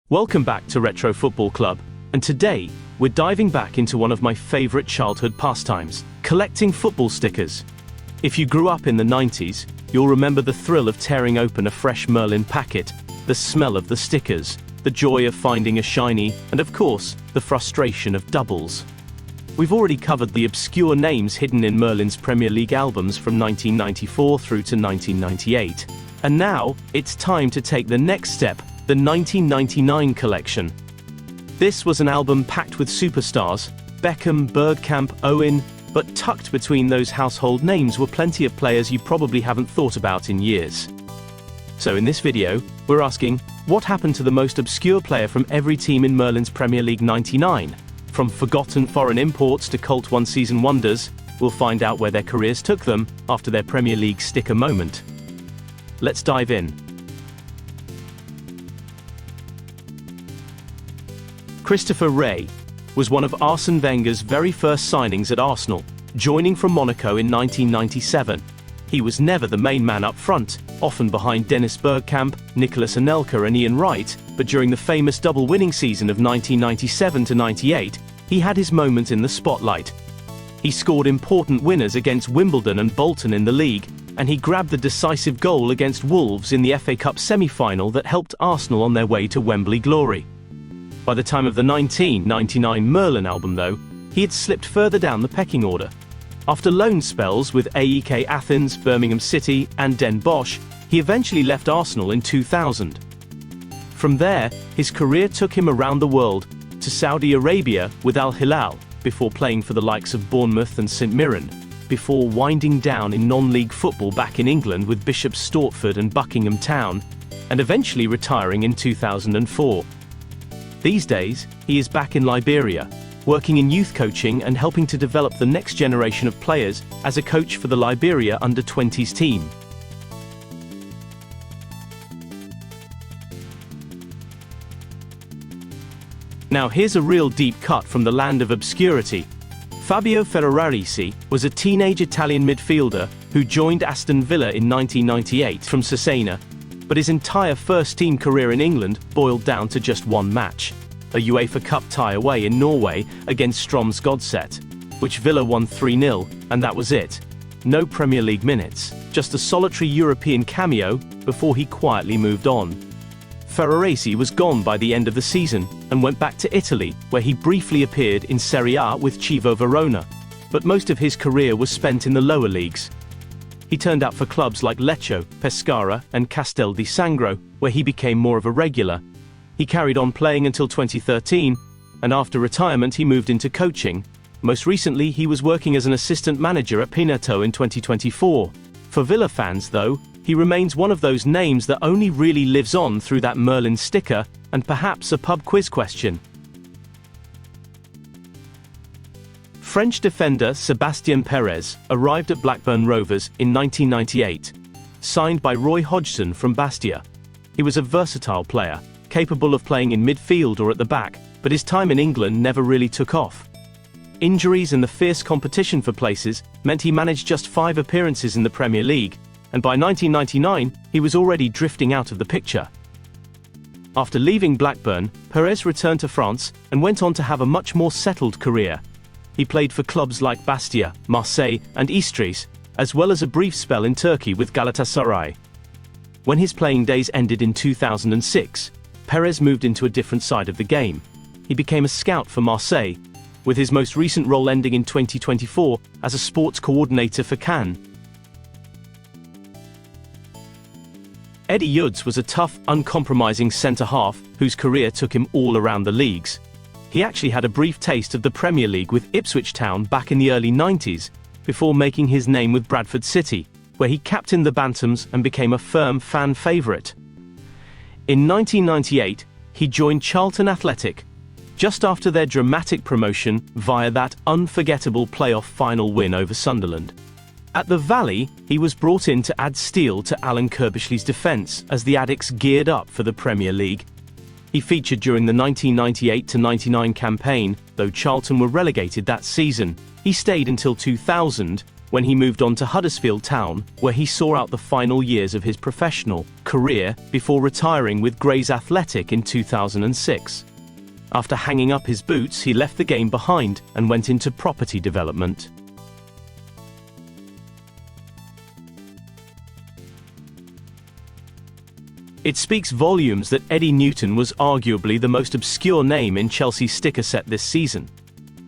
Welcome back to Retro Football Club, and today, we're diving back into one of my favorite childhood pastimes, collecting football stickers. If you grew up in the 90s, you'll remember the thrill of tearing open a fresh Merlin packet, the smell of the stickers, the joy of finding a shiny, and of course, the frustration of doubles. We've already covered the obscure names hidden in Merlin's Premier League albums from 1994 through to 1998. And now, it's time to take the next step, the 1999 collection. This was an album packed with superstars, Beckham, Bergkamp, Owen, but tucked between those household names were plenty of players you probably haven't thought about in years. So in this video, we're asking, what happened to the most obscure player from every team in Merlin's Premier League 99? From forgotten foreign imports to cult one-season wonders, we'll find out where their careers took them after their Premier League sticker moment. Let's dive in. Christopher Wreh was one of Arsene Wenger's very first signings at Arsenal, joining from Monaco in 1997. He was never the main man up front, often behind Dennis Bergkamp, Nicolas Anelka and Ian Wright, but during the famous double-winning season of 1997-98, he had his moment in the spotlight. He scored important winners against Wimbledon and Bolton in the league, and he grabbed the decisive goal against Wolves in the FA Cup semi-final that helped Arsenal on their way to Wembley glory. By the time of the 1999 Merlin album though, he had slipped further down the pecking order. After loan spells with AEK Athens, Birmingham City and Den Bosch, he eventually left Arsenal in 2000. From there, his career took him around the world, to Saudi Arabia with Al Hilal, before playing for the likes of Bournemouth and St Mirren, before winding down in non-league football back in England with Bishop Stortford and Buckingham Town, and eventually retiring in 2004. These days, he is back in Liberia, working in youth coaching and helping to develop the next generation of players as a coach for the Liberia under-20s team. Now here's a real deep cut from the land of obscurity. Fabio Ferraresi was a teenage Italian midfielder who joined Aston Villa in 1998 from Cesena, but his entire first-team career in England boiled down to just one match, a UEFA Cup tie away in Norway against Stroms Godset, which Villa won 3-0, and that was it. No Premier League minutes, just a solitary European cameo before he quietly moved on. Ferraresi was gone by the end of the season and went back to Italy, where he briefly appeared in Serie A with Chievo Verona, but most of his career was spent in the lower leagues. He turned out for clubs like Lecce, Pescara, and Castel di Sangro, where he became more of a regular. He carried on playing until 2013, and after retirement he moved into coaching. Most recently he was working as an assistant manager at Pineto in 2024. For Villa fans though, he remains one of those names that only really lives on through that Merlin sticker, and perhaps a pub quiz question. French defender Sebastien Perez arrived at Blackburn Rovers in 1998, signed by Roy Hodgson from Bastia. He was a versatile player, capable of playing in midfield or at the back, but his time in England never really took off. Injuries and the fierce competition for places meant he managed just 5 appearances in the Premier League, and by 1999, he was already drifting out of the picture. After leaving Blackburn, Perez returned to France and went on to have a much more settled career. He played for clubs like Bastia, Marseille, and Istris, as well as a brief spell in Turkey with Galatasaray. When his playing days ended in 2006, Perez moved into a different side of the game. He became a scout for Marseille, with his most recent role ending in 2024 as a sports coordinator for Cannes. Eddie Youds was a tough, uncompromising centre-half whose career took him all around the leagues. He actually had a brief taste of the Premier League with Ipswich Town back in the early 90s, before making his name with Bradford City, where he captained the Bantams and became a firm fan favourite. In 1998, he joined Charlton Athletic, just after their dramatic promotion via that unforgettable playoff final win over Sunderland. At the Valley, he was brought in to add steel to Alan Kirbishley's defence as the Addicks geared up for the Premier League. He featured during the 1998-99 campaign, though Charlton were relegated that season. He stayed until 2000, when he moved on to Huddersfield Town, where he saw out the final years of his professional career before retiring with Grays Athletic in 2006. After hanging up his boots, he left the game behind and went into property development. It speaks volumes that Eddie Newton was arguably the most obscure name in Chelsea's sticker set this season.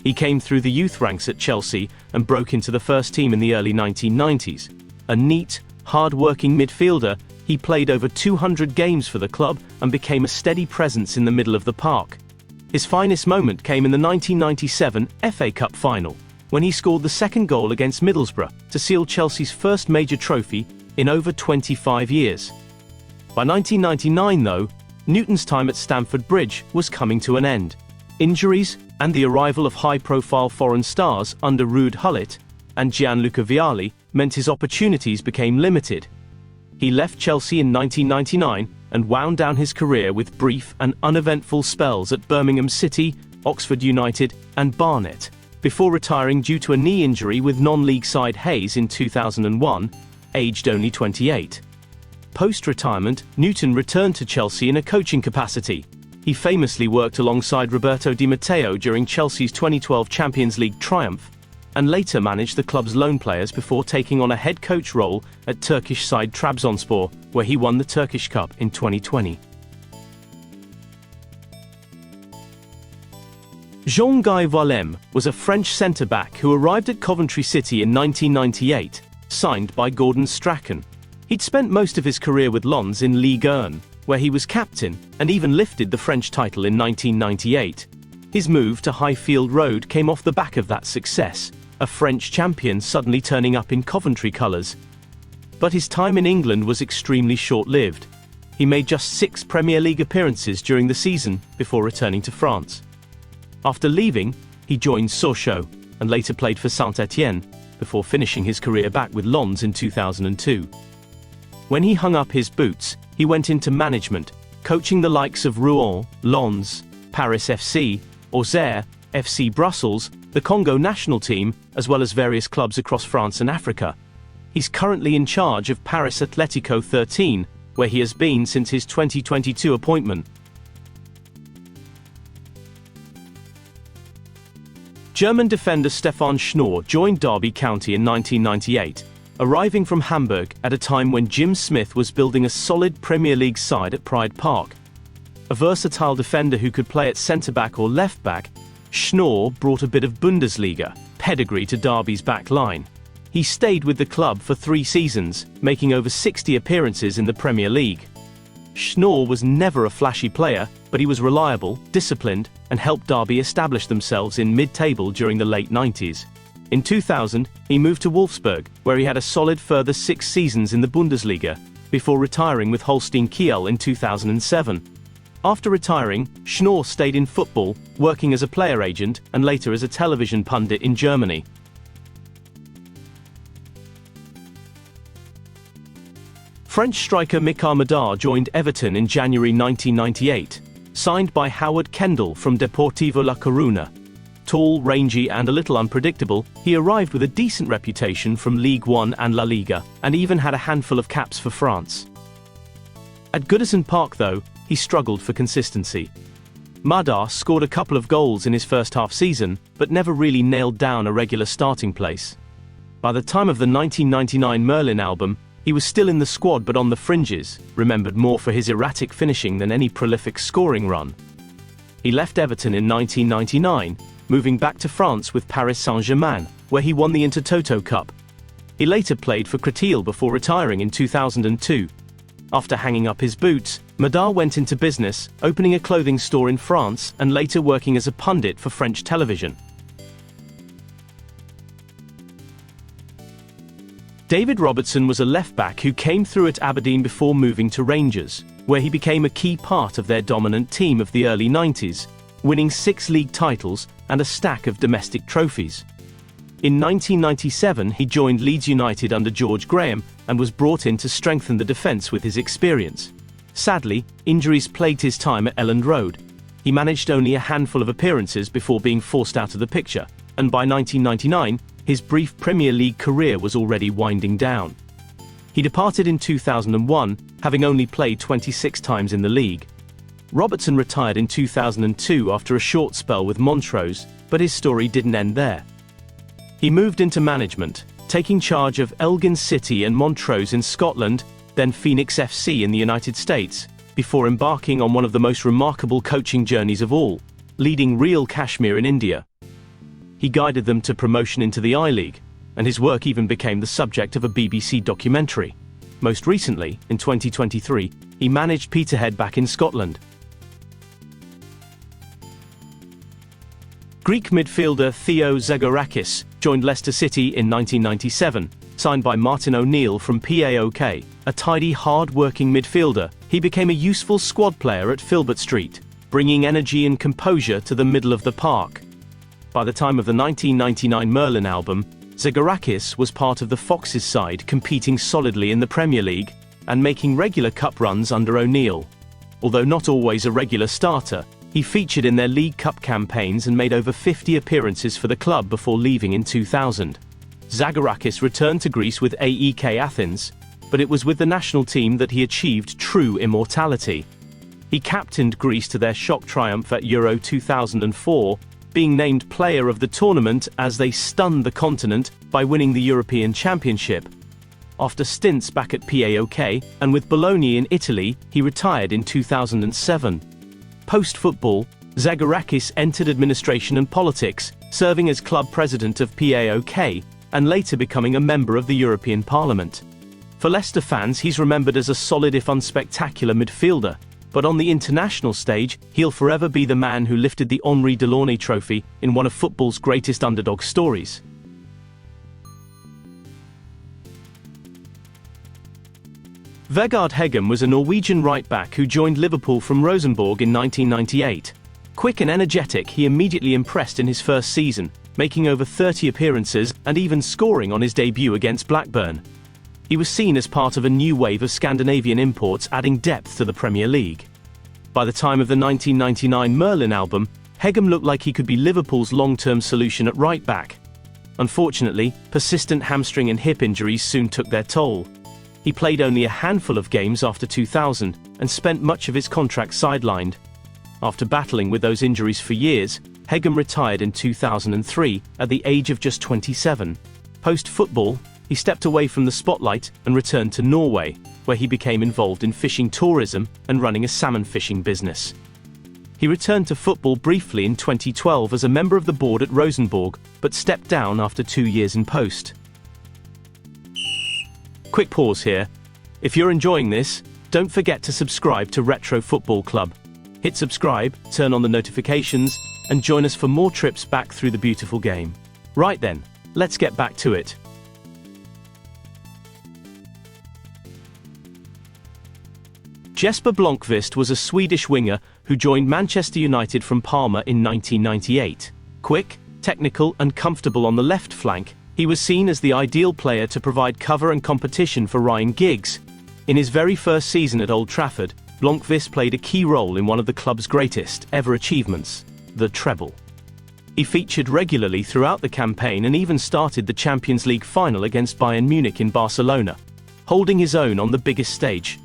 He came through the youth ranks at Chelsea and broke into the first team in the early 1990s. A neat, hard-working midfielder, he played over 200 games for the club and became a steady presence in the middle of the park. His finest moment came in the 1997 FA Cup final, when he scored the second goal against Middlesbrough to seal Chelsea's first major trophy in over 25 years. By 1999, though, Newton's time at Stamford Bridge was coming to an end. Injuries and the arrival of high-profile foreign stars under Ruud Gullit and Gianluca Vialli meant his opportunities became limited. He left Chelsea in 1999 and wound down his career with brief and uneventful spells at Birmingham City, Oxford United, and Barnet, before retiring due to a knee injury with non-league side Hayes in 2001, aged only 28. Post-retirement, Newton returned to Chelsea in a coaching capacity. He famously worked alongside Roberto Di Matteo during Chelsea's 2012 Champions League triumph, and later managed the club's loan players before taking on a head coach role at Turkish side Trabzonspor, where he won the Turkish Cup in 2020. Jean-Guy Wallemme was a French centre-back who arrived at Coventry City in 1998, signed by Gordon Strachan. He'd spent most of his career with Lens in Leaburn, where he was captain and even lifted the French title in 1998. His move to Highfield Road came off the back of that success, a French champion suddenly turning up in Coventry colours. But his time in England was extremely short-lived. He made just 6 Premier League appearances during the season before returning to France. After leaving, he joined Sochaux and later played for Saint-Étienne, before finishing his career back with Lens in 2002. When he hung up his boots, he went into management, coaching the likes of Rouen, Lens, Paris FC, Auxerre, FC Brussels, the Congo national team, as well as various clubs across France and Africa. He's currently in charge of Paris Atlético 13, where he has been since his 2022 appointment. German defender Stefan Schnoor joined Derby County in 1998. Arriving from Hamburg at a time when Jim Smith was building a solid Premier League side at Pride Park. A versatile defender who could play at centre-back or left-back, Schnoor brought a bit of Bundesliga pedigree to Derby's back line. He stayed with the club for 3 seasons, making over 60 appearances in the Premier League. Schnoor was never a flashy player, but he was reliable, disciplined, and helped Derby establish themselves in mid-table during the late 90s. In 2000, he moved to Wolfsburg, where he had a solid further 6 seasons in the Bundesliga, before retiring with Holstein Kiel in 2007. After retiring, Schnoor stayed in football, working as a player agent and later as a television pundit in Germany. French striker Mickaël Madar joined Everton in January 1998, signed by Howard Kendall from Deportivo La Coruna. Tall, rangy and a little unpredictable, he arrived with a decent reputation from Ligue 1 and La Liga, and even had a handful of caps for France. At Goodison Park though, he struggled for consistency. Madar scored a couple of goals in his first half season, but never really nailed down a regular starting place. By the time of the 1999 Merlin album, he was still in the squad but on the fringes, remembered more for his erratic finishing than any prolific scoring run. He left Everton in 1999, moving back to France with Paris Saint-Germain, where he won the Intertoto Cup. He later played for Créteil before retiring in 2002. After hanging up his boots, Madar went into business, opening a clothing store in France and later working as a pundit for French television. David Robertson was a left-back who came through at Aberdeen before moving to Rangers, where he became a key part of their dominant team of the early 90s, winning 6 league titles and a stack of domestic trophies. In 1997, he joined Leeds United under George Graham and was brought in to strengthen the defence with his experience. Sadly, injuries plagued his time at Elland Road. He managed only a handful of appearances before being forced out of the picture, and by 1999, his brief Premier League career was already winding down. He departed in 2001, having only played 26 times in the league. Robertson retired in 2002 after a short spell with Montrose, but his story didn't end there. He moved into management, taking charge of Elgin City and Montrose in Scotland, then Phoenix FC in the United States, before embarking on one of the most remarkable coaching journeys of all, leading Real Kashmir in India. He guided them to promotion into the I-League, and his work even became the subject of a BBC documentary. Most recently, in 2023, he managed Peterhead back in Scotland. Greek midfielder Theo Zagorakis joined Leicester City in 1997, signed by Martin O'Neill from PAOK, a tidy, hard-working midfielder. He became a useful squad player at Filbert Street, bringing energy and composure to the middle of the park. By the time of the 1999 Merlin album, Zagorakis was part of the Foxes side, competing solidly in the Premier League and making regular cup runs under O'Neill. Although not always a regular starter, he featured in their League Cup campaigns and made over 50 appearances for the club before leaving in 2000. Zagorakis returned to Greece with AEK Athens, but it was with the national team that he achieved true immortality. He captained Greece to their shock triumph at Euro 2004, being named player of the tournament as they stunned the continent by winning the European Championship. After stints back at PAOK and with Bologna in Italy, he retired in 2007. Post-football, Zagorakis entered administration and politics, serving as club president of PAOK, and later becoming a member of the European Parliament. For Leicester fans, he's remembered as a solid if unspectacular midfielder, but on the international stage, he'll forever be the man who lifted the Henri Delaunay Trophy in one of football's greatest underdog stories. Vegard Heggem was a Norwegian right-back who joined Liverpool from Rosenborg in 1998. Quick and energetic, he immediately impressed in his first season, making over 30 appearances and even scoring on his debut against Blackburn. He was seen as part of a new wave of Scandinavian imports, adding depth to the Premier League. By the time of the 1999 Merlin album, Heggem looked like he could be Liverpool's long-term solution at right-back. Unfortunately, persistent hamstring and hip injuries soon took their toll. He played only a handful of games after 2000 and spent much of his contract sidelined. After battling with those injuries for years, Heggem retired in 2003 at the age of just 27. Post-football, he stepped away from the spotlight and returned to Norway, where he became involved in fishing tourism and running a salmon fishing business. He returned to football briefly in 2012 as a member of the board at Rosenborg, but stepped down after 2 years in post. Quick pause here. If you're enjoying this, don't forget to subscribe to Retro Football Club. Hit subscribe, turn on the notifications, and join us for more trips back through the beautiful game. Right then, let's get back to it. Jesper Blomqvist was a Swedish winger who joined Manchester United from Parma in 1998. Quick, technical, and comfortable on the left flank, he was seen as the ideal player to provide cover and competition for Ryan Giggs. In his very first season at Old Trafford, Blomqvist played a key role in one of the club's greatest ever achievements, the treble. He featured regularly throughout the campaign and even started the Champions League final against Bayern Munich in Barcelona, holding his own on the biggest stage.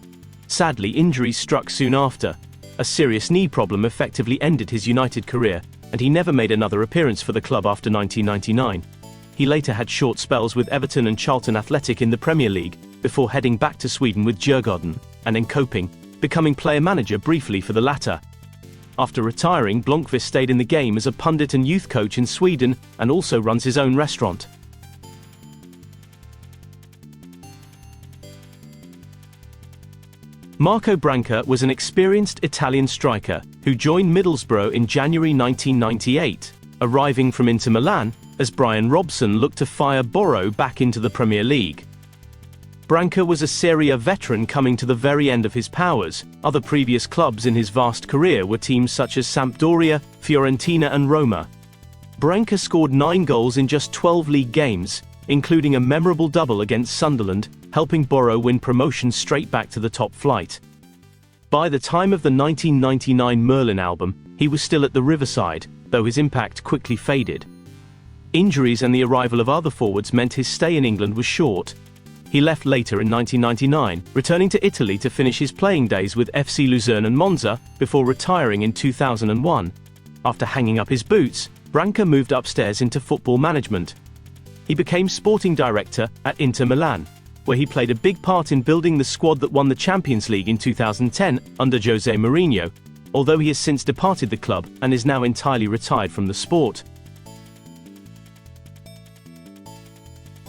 Sadly, injuries struck soon after. A serious knee problem effectively ended his United career, and he never made another appearance for the club after 1999. He later had short spells with Everton and Charlton Athletic in the Premier League, before heading back to Sweden with Djurgården and Enkoping, becoming player-manager briefly for the latter. After retiring, Blomqvist stayed in the game as a pundit and youth coach in Sweden, and also runs his own restaurant. Marco Branca was an experienced Italian striker who joined Middlesbrough in January 1998, arriving from Inter Milan as Brian Robson looked to fire Borough back into the Premier League. Branca was a Serie A veteran coming to the very end of his powers. Other previous clubs in his vast career were teams such as Sampdoria, Fiorentina and Roma. Branca scored 9 goals in just 12 league games, including a memorable double against Sunderland, helping Borough win promotion straight back to the top flight. By the time of the 1999 Merlin album, he was still at the Riverside, though his impact quickly faded. Injuries and the arrival of other forwards meant his stay in England was short. He left later in 1999, returning to Italy to finish his playing days with FC Luzerne and Monza, before retiring in 2001. After hanging up his boots, Branca moved upstairs into football management. He became sporting director at Inter Milan, where he played a big part in building the squad that won the Champions League in 2010 under Jose Mourinho, although he has since departed the club and is now entirely retired from the sport.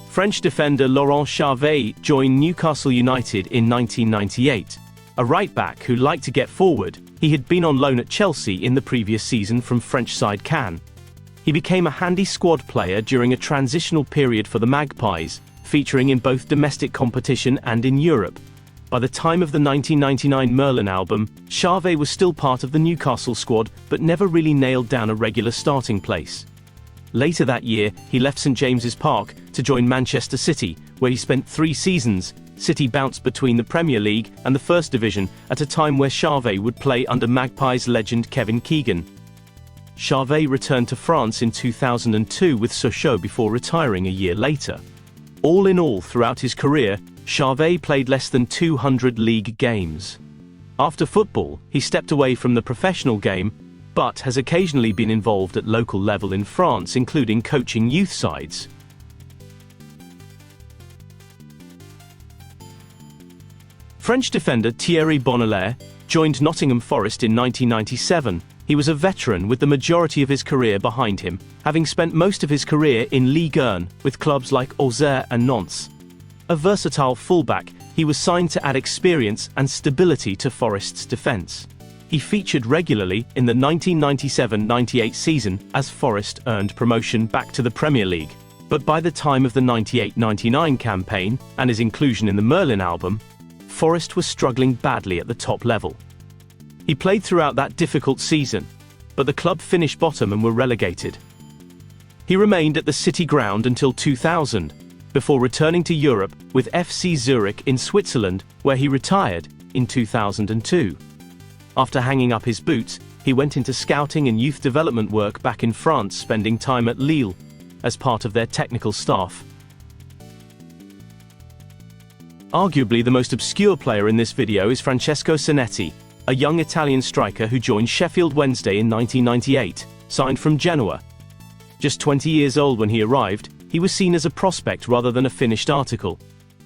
French defender Laurent Charvet joined Newcastle United in 1998. A right-back who liked to get forward, he had been on loan at Chelsea in the previous season from French side Cannes. He became a handy squad player during a transitional period for the Magpies, featuring in both domestic competition and in Europe. By the time of the 1999 Merlin album, Charvet was still part of the Newcastle squad but never really nailed down a regular starting place. Later that year, he left St James's Park to join Manchester City, where he spent 3 seasons. City bounced between the Premier League and the First Division at a time where Charvet would play under Magpies legend Kevin Keegan. Charvet returned to France in 2002 with Sochaux before retiring a year later. All in all, throughout his career, Charvet played less than 200 league games. After football, he stepped away from the professional game, but has occasionally been involved at local level in France, including coaching youth sides. French defender Thierry Bonalair joined Nottingham Forest in 1997. He was a veteran with the majority of his career behind him, having spent most of his career in Leaburn with clubs like Auxerre and Nantes. A versatile fullback, he was signed to add experience and stability to Forest's defence. He featured regularly in the 1997-98 season as Forest earned promotion back to the Premier League. But by the time of the 98-99 campaign and his inclusion in the Merlin album, Forest was struggling badly at the top level. He played throughout that difficult season, but the club finished bottom and were relegated. He remained at the City Ground until 2000, before returning to Europe with FC Zurich in Switzerland, where he retired in 2002. After hanging up his boots, he went into scouting and youth development work back in France, spending time at Lille as part of their technical staff. Arguably the most obscure player in this video is Francesco Sanetti, a young Italian striker who joined Sheffield Wednesday in 1998, signed from Genoa. Just 20 years old when he arrived, he was seen as a prospect rather than a finished article.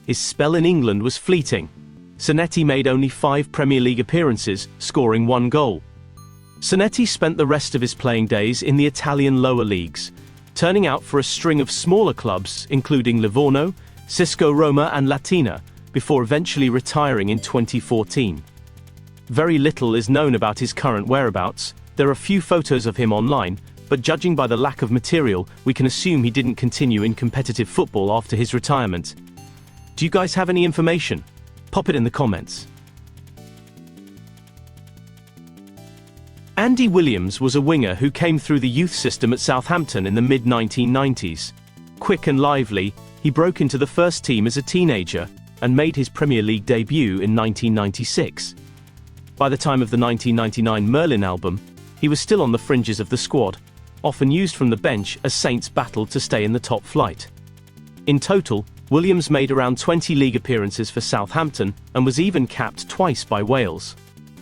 His spell in England was fleeting. Sanetti made only 5 Premier League appearances, scoring 1 goal. Sanetti spent the rest of his playing days in the Italian lower leagues, turning out for a string of smaller clubs including Livorno, Cisco Roma and Latina, before eventually retiring in 2014. Very little is known about his current whereabouts. There are few photos of him online, but judging by the lack of material, we can assume he didn't continue in competitive football after his retirement. Do you guys have any information? Pop it in the comments. Andy Williams was a winger who came through the youth system at Southampton in the mid-1990s. Quick and lively, he broke into the first team as a teenager and made his Premier League debut in 1996. By the time of the 1999 Merlin album, he was still on the fringes of the squad, often used from the bench as Saints battled to stay in the top flight. In total, Williams made around 20 league appearances for Southampton and was even capped twice by Wales.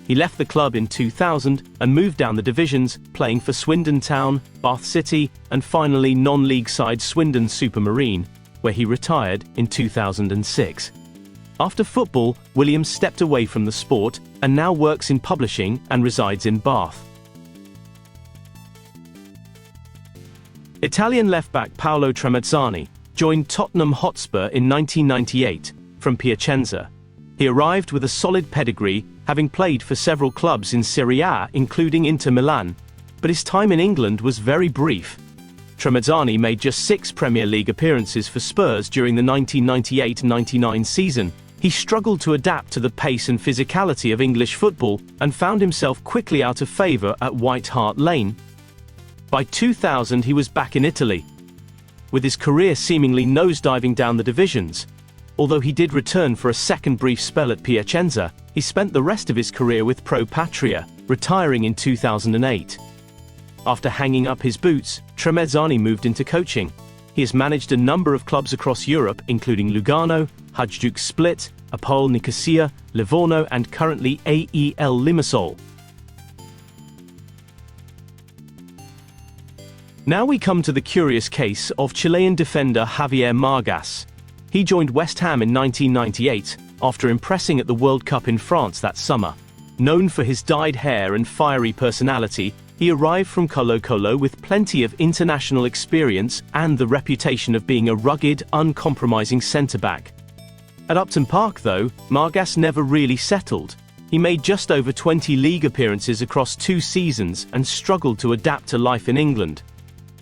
He left the club in 2000 and moved down the divisions, playing for Swindon Town, Bath City, and finally non-league side Swindon Supermarine, where he retired in 2006. After football, Williams stepped away from the sport and now works in publishing and resides in Bath. Italian left-back Paolo Tramezzani joined Tottenham Hotspur in 1998 from Piacenza. He arrived with a solid pedigree, having played for several clubs in Serie A including Inter Milan, but his time in England was very brief. Tramezzani made just 6 Premier League appearances for Spurs during the 1998-99 season. He struggled to adapt to the pace and physicality of English football and found himself quickly out of favour at White Hart Lane. By 2000 he was back in Italy. With his career seemingly nosediving down the divisions, Although he did return for a second brief spell at Piacenza, he spent the rest of his career with Pro Patria, retiring in 2008. After hanging up his boots, Tramezzani moved into coaching. He has managed a number of clubs across Europe, including Lugano, Hajduk Split, Apoel Nicosia, Livorno, and currently AEL Limassol. Now we come to the curious case of Chilean defender Javier Margas. He joined West Ham in 1998, after impressing at the World Cup in France that summer. Known for his dyed hair and fiery personality, he arrived from Colo-Colo with plenty of international experience and the reputation of being a rugged, uncompromising centre-back. At Upton Park, though, Margas never really settled. He made just over 20 league appearances across 2 seasons and struggled to adapt to life in England.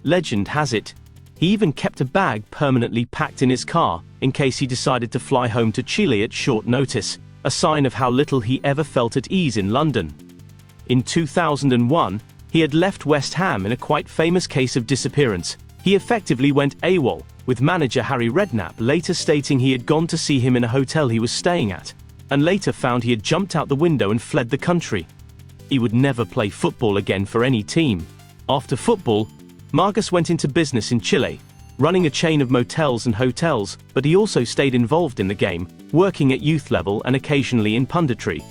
Legend has it, he even kept a bag permanently packed in his car, in case he decided to fly home to Chile at short notice, a sign of how little he ever felt at ease in London. In 2001, he had left West Ham in a quite famous case of disappearance. He effectively went AWOL, with manager Harry Redknapp later stating he had gone to see him in a hotel he was staying at, and later found he had jumped out the window and fled the country. He would never play football again for any team. After football, Margas went into business in Chile, running a chain of motels and hotels, but he also stayed involved in the game, working at youth level and occasionally in punditry.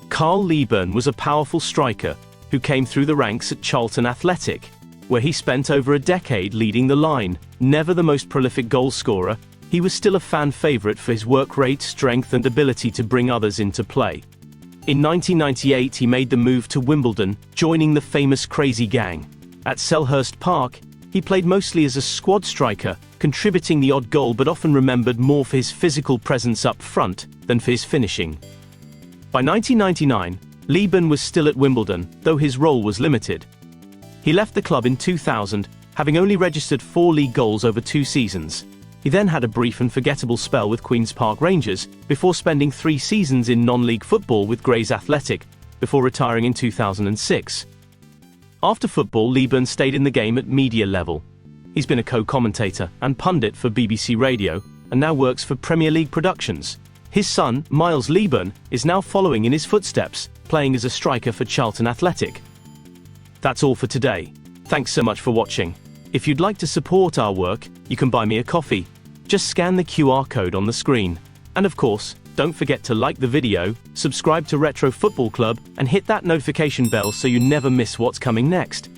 Carl Leaburn was a powerful striker who came through the ranks at Charlton Athletic, where he spent over a decade leading the line. Never the most prolific goal scorer, he was still a fan favourite for his work rate, strength and ability to bring others into play. In 1998 he made the move to Wimbledon, joining the famous Crazy Gang. At Selhurst Park, he played mostly as a squad striker, contributing the odd goal but often remembered more for his physical presence up front than for his finishing. By 1999, Leaburn was still at Wimbledon, though his role was limited. He left the club in 2000, having only registered 4 league goals over 2 seasons. He then had a brief and forgettable spell with Queen's Park Rangers, before spending 3 seasons in non-league football with Grays Athletic, before retiring in 2006. After football, Leaburn stayed in the game at media level. He's been a co-commentator and pundit for BBC Radio, and now works for Premier League Productions. His son, Miles Leaburn, is now following in his footsteps, playing as a striker for Charlton Athletic. That's all for today. Thanks so much for watching. If you'd like to support our work, you can buy me a coffee. Just scan the QR code on the screen. And of course, don't forget to like the video, subscribe to Retro Football Club, and hit that notification bell so you never miss what's coming next.